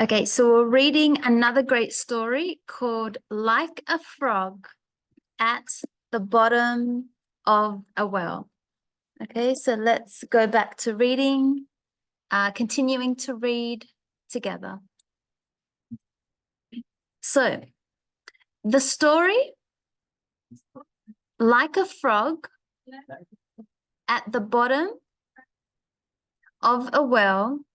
Okay, so we're reading another great story called Like a Frog at the Bottom of a Well. Okay, so let's go back to reading, continuing to read together. So, the story, Like a Frog at the Bottom of a Well,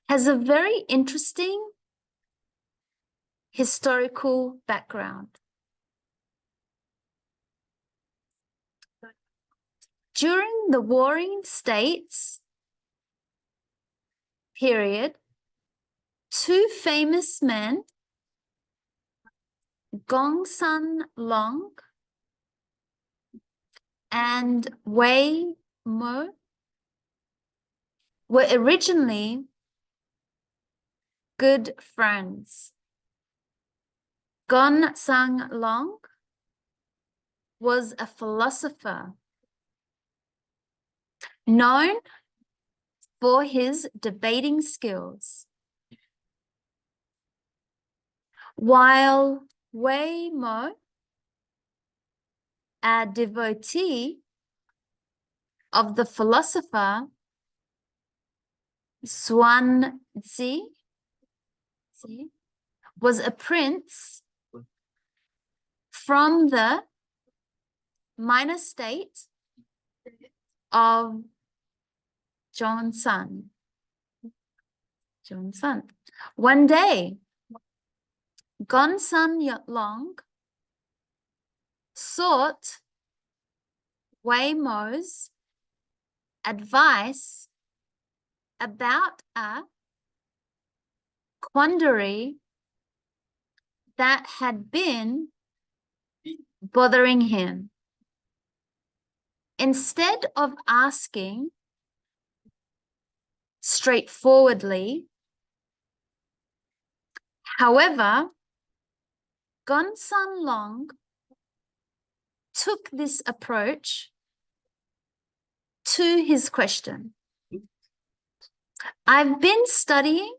has a very interesting historical background. During the Warring States period, two famous men, Gongsun Long and Wei Mo, were originally good friends. Gongsun Long was a philosopher known for his debating skills, while Wei Mo, a devotee of the philosopher Zhuangzi, was a prince from the minor state of Zhongshan. One day, Gongsun Long sought Wei Mo's advice about a quandary that had been bothering him. Instead of asking straightforwardly, however, Gongsun Long took this approach to his question. I've been studying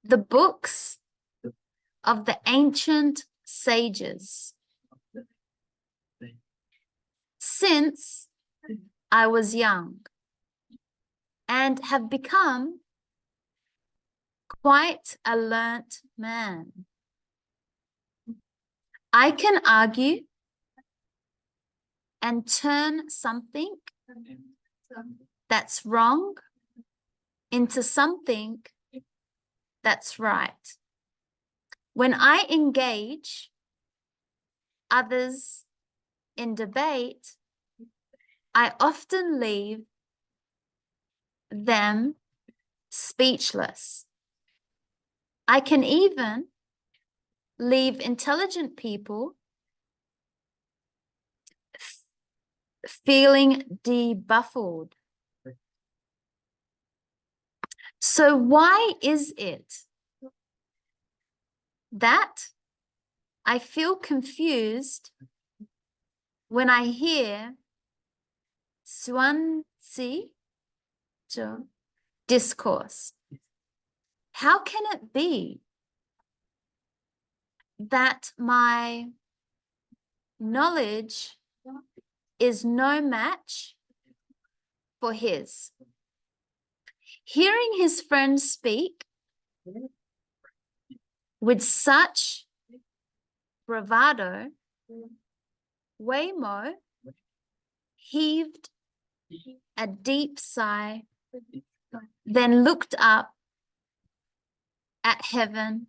the books of the ancient sages since I was young and have become quite a learnt man. I can argue and turn something that's wrong into something that's right. When I engage others in debate, I often leave them speechless. I can even leave intelligent people feeling debuffled. So why is it that I feel confused when I hear Zhuangzi discourse? How can it be that my knowledge is no match for his? Hearing his friends speak with such bravado, Wei Mo heaved a deep sigh, then looked up at heaven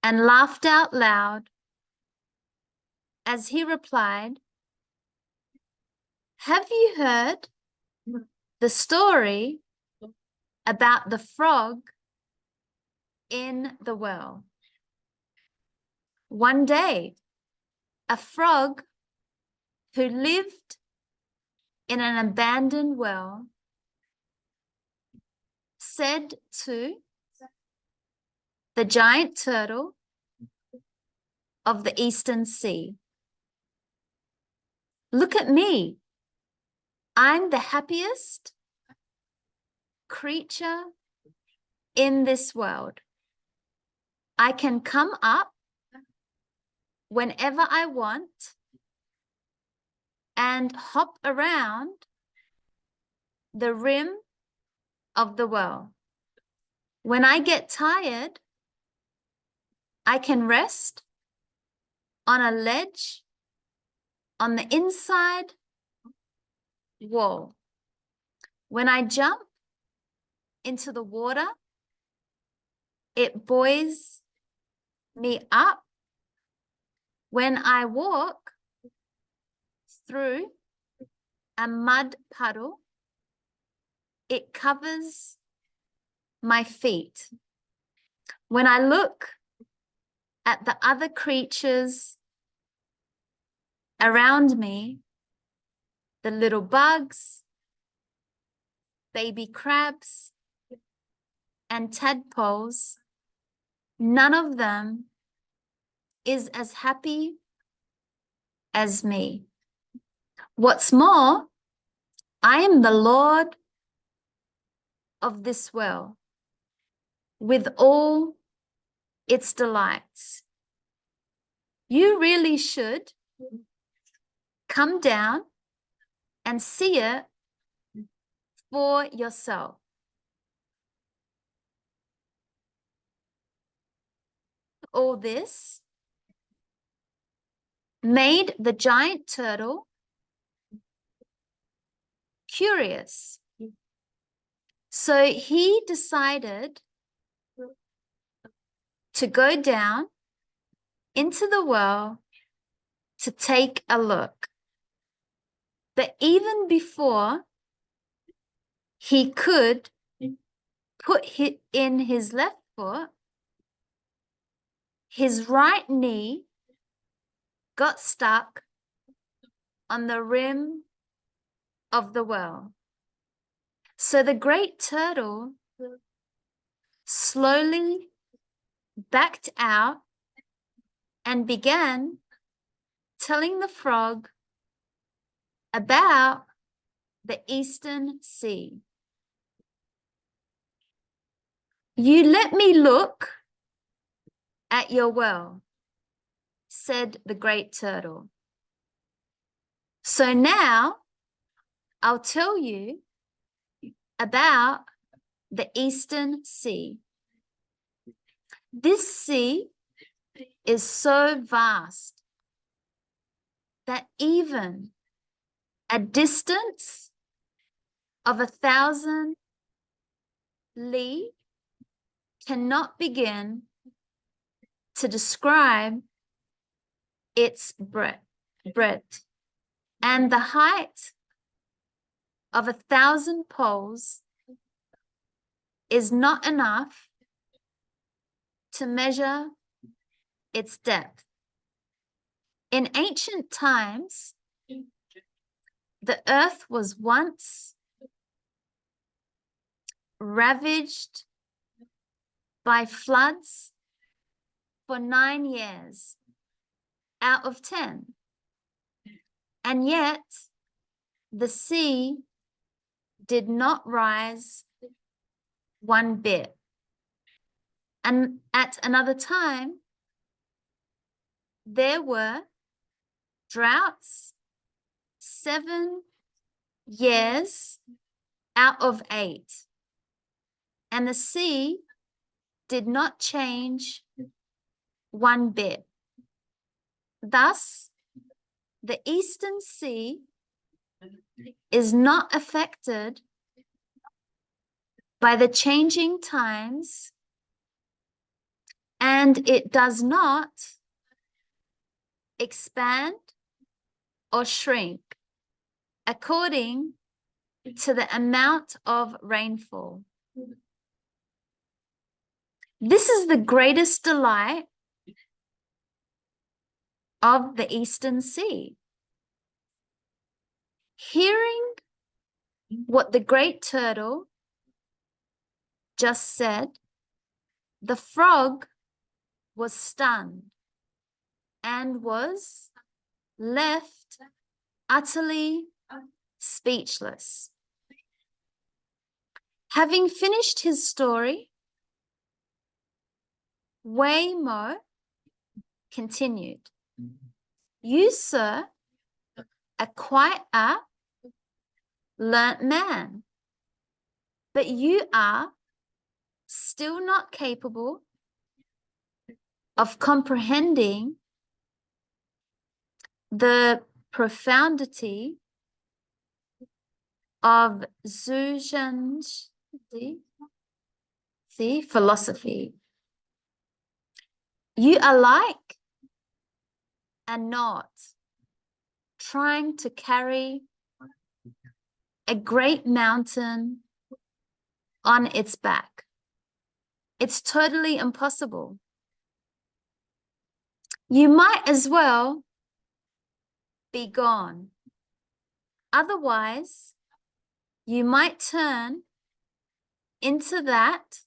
and laughed out loud as he replied, "Have you heard the story about the frog in the well? One day, a frog who lived in an abandoned well said to the giant turtle of the Eastern Sea, 'Look at me. I'm the happiest creature in this world. I can come up whenever I want and hop around the rim of the well. When I get tired, I can rest on a ledge on the inside wall. When I jump into the water, it buoys me up. When I walk through a mud puddle, it covers my feet. When I look at the other creatures around me, the little bugs, baby crabs, and tadpoles, none of them is as happy as me. What's more, I am the Lord of this well, with all its delights. You really should come down and see it for yourself. All this made the giant turtle curious. So he decided to go down into the well to take a look. But even before he could put in his left foot, his right knee got stuck on the rim of the well. So the great turtle slowly backed out and began telling the frog about the Eastern Sea. You let me look at your well, said the great turtle. So now I'll tell you about the Eastern Sea. This sea is so vast that even a distance of 1,000 li cannot begin to describe its breadth, and the height of 1,000 poles is not enough to measure its depth. In ancient times, the earth was once ravaged by floods for 9 years out of 10. And yet the sea did not rise one bit. And at another time, there were droughts 7 years out of 8. And the sea did not change one bit. Thus, the Eastern Sea is not affected by the changing times, and it does not expand or shrink according to the amount of rainfall. This is the greatest delight of the Eastern Sea. Hearing what the great turtle just said, the frog was stunned and was left utterly speechless. Having finished his story, Waymo continued, "You, sir, are quite a learnt man, but you are still not capable of comprehending the profundity of Zhuang's philosophy. You are like a knot trying to carry a great mountain on its back. It's totally impossible. You might as well be gone. Otherwise, you might turn into that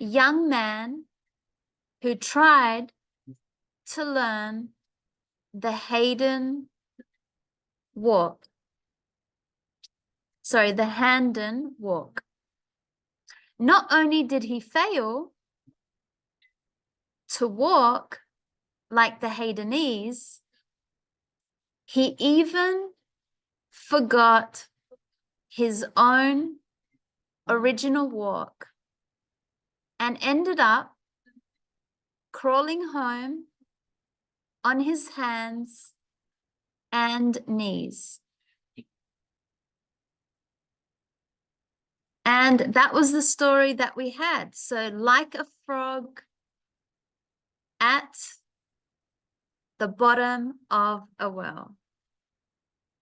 young man who tried to learn the Hayden walk. Sorry, the Handen walk. Not only did he fail to walk like the Haydenese, he even forgot his own original walk and ended up crawling home on his hands and knees. And that was the story that we had. So, like a frog at the bottom of a well.